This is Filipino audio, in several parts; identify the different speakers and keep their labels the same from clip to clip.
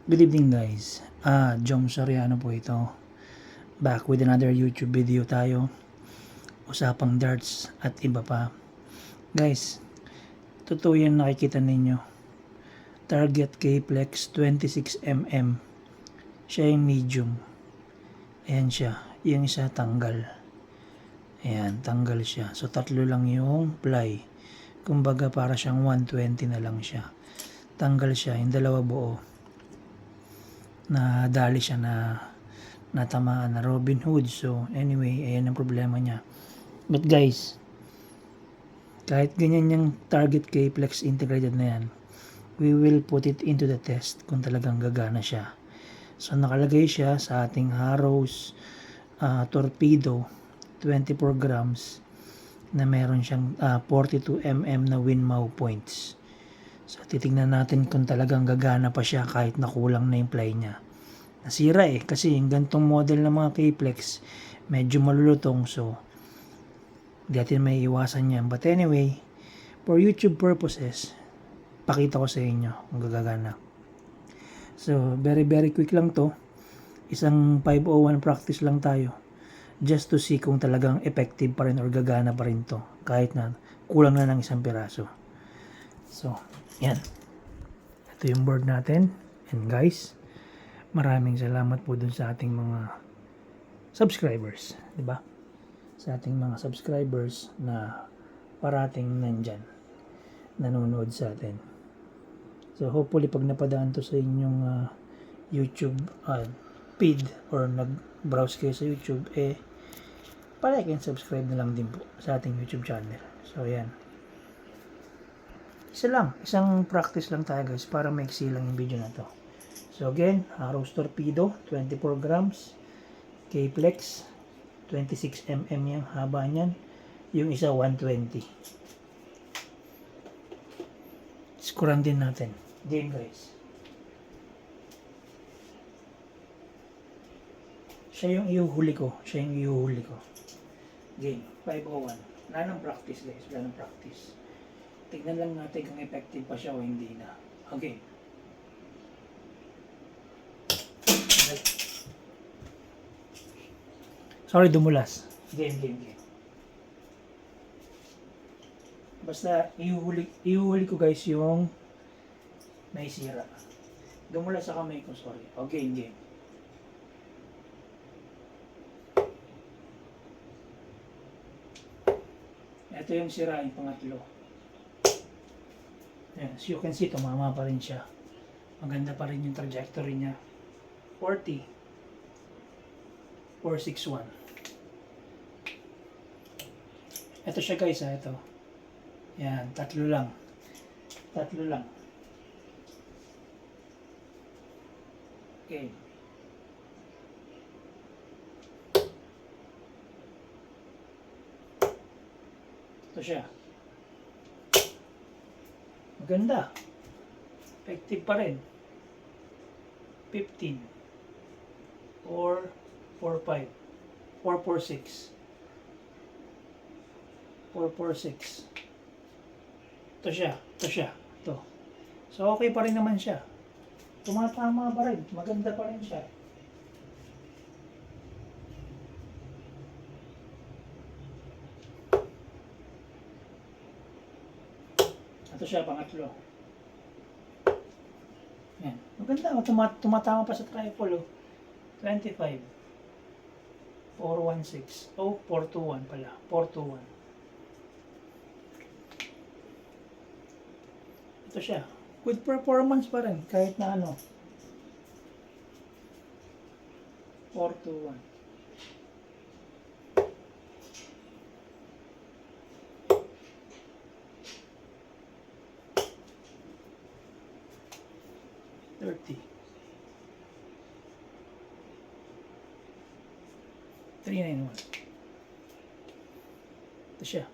Speaker 1: Good evening guys. Jom Soriano po ito. Back with another YouTube video tayo. Usapang darts at iba pa. Guys, totoo yan nakikita ninyo. Target K-Plex 26mm. Siya yung medium. Ayan siya. Yung isa tanggal. Ayan, tanggal siya. So tatlo lang yung ply. Kumbaga para siyang 120 na lang siya. Tanggal siya. Yung dalawa buo. Na dali siya na natamaan na Robin Hood. So anyway, ayan ang problema niya. But guys, kahit ganyan yung target K-Plex integrated na yan, we will put it into the test kung talagang gagana siya. So nakalagay siya sa ating Harrows Torpedo 24 grams na meron siyang 42mm na Winmow points. So titingnan natin kung talagang gagana pa siya kahit nakulang na yung ply niya. Nasira kasi yung gantong model ng mga K-Plex medyo malulutong, so hindi natin may iwasan yan. But anyway, for YouTube purposes, pakita ko sa inyo kung gagana. So very quick lang to. Isang 501 practice lang tayo just to see kung talagang effective pa rin or gagana pa rin to kahit na kulang na ng isang piraso. So yan, ito yung board natin. And guys, maraming salamat po dun sa ating mga subscribers, di ba? Sa ating mga subscribers na parating nandyan, nanonood sa atin. So hopefully pag napadaan to sa inyong YouTube feed or nag-browse kayo sa YouTube, like and subscribe na lang din po sa ating YouTube channel. So yan, isang practice lang tayo guys para maiksi lang yung video na to. So again, Harrows Torpedo 24 grams, K-Plex 26mm yung haba niyan, yung isa 120. Skuran din natin. Game guys. Siya yung iuhuli ko. Game 501. Wala nang practice guys. Wala nang practice. Tignan lang natin kung effective pa siya o hindi na. Okay. Sorry, dumulas. Game. Basta iuhuli ko guys yung may sira. Dumulas sa kamay ko, sorry. Okay, game. Ito yung sira, yung pangatlo. As you can see, tumama pa rin siya. Maganda pa rin yung trajectory niya. 40. 461. Ito siya guys, ito. Yan, tatlo lang. Okay. Ito siya. Maganda. Effective pa rin. 15. 4, 4, 5. 4, 4, 6. 4, 4, 6. Ito siya. Ito. So okay pa rin naman siya. Tumatama pa rin. Maganda pa rin siya. Ito siya, pangatlo. Yan. Maganda. Tumatama pa sa triple. 25. 416. 421 pala. 421. Ito siya. Good performance pa rin. Kahit na 421. $30. 391. Ito siya.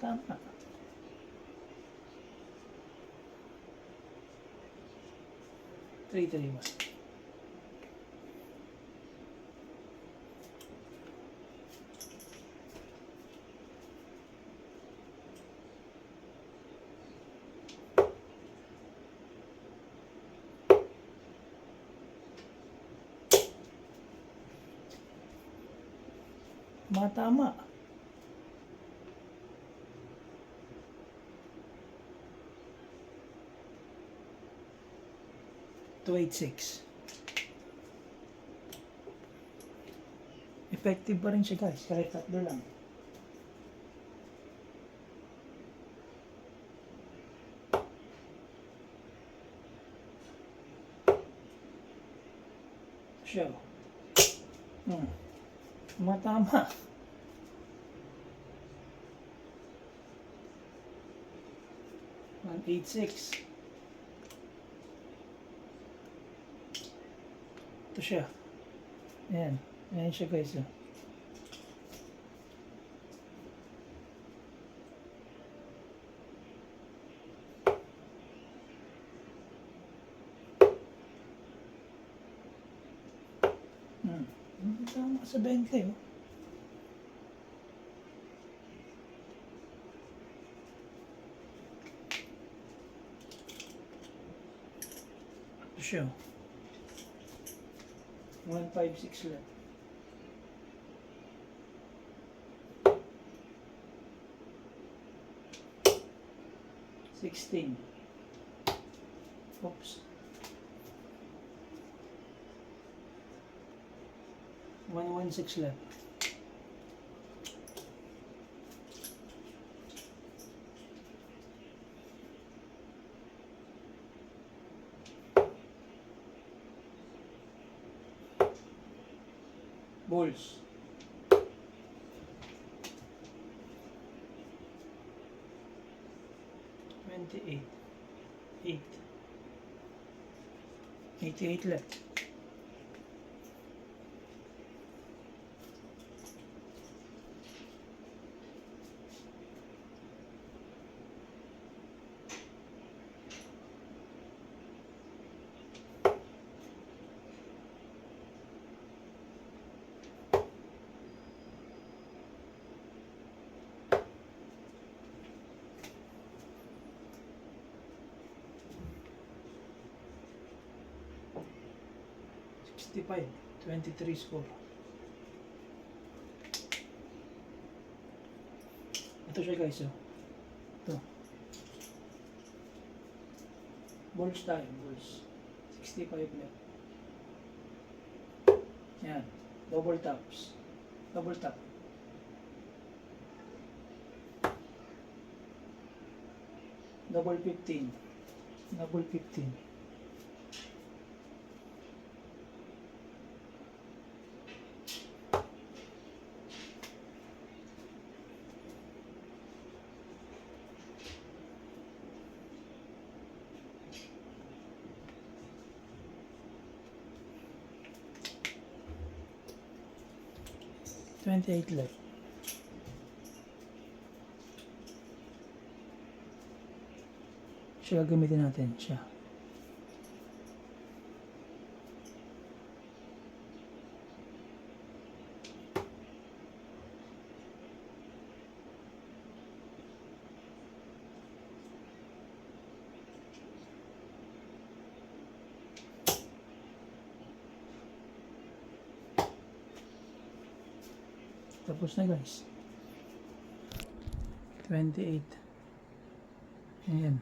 Speaker 1: Tama. 3-3 ba? Matama. $286. Effective pa rin siya guys, kahit tatlo lang. Siya. Matama. $186. Ito siya. Ayan. Ayan siya guys. Tama sa 20. Oh. Ito siya. 156 left. $16. Oops. 116 left. Bulls. $28. 88 left. $65. 23 score. Ito siya guys. Ito. Bulls tayo. Bulls. 65 left. Yan. Double taps. Double tap. Double 15. Double 15. $28 left. Siya gagamitin natin siya. Tapos na guys. 28. Ayan.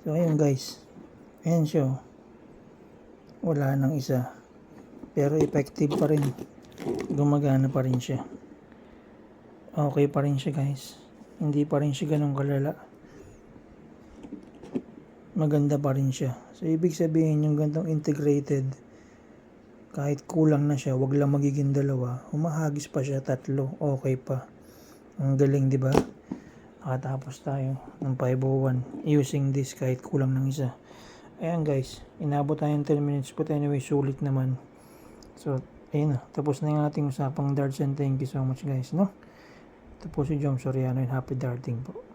Speaker 1: So ayun guys. Ayan siya. Wala nang isa. Pero effective pa rin. Gumagana pa rin siya. Okay pa rin siya guys. Hindi pa rin siya ganun kalala. Maganda pa rin siya. So ibig sabihin yung gantong integrated, kahit kulang na siya, wag lang magiging dalawa. Humahagis pa siya tatlo. Okay pa. Ang galing, di ba? nakatapos tayo ng 501 using this kahit kulang ng isa. Ayan guys, inabot tayo ng 10 minutes but anyway sulit naman. So ayun na, tapos na yung ating usapang darts and thank you so much guys, no? Ito po si Jom Soriano and happy darting po.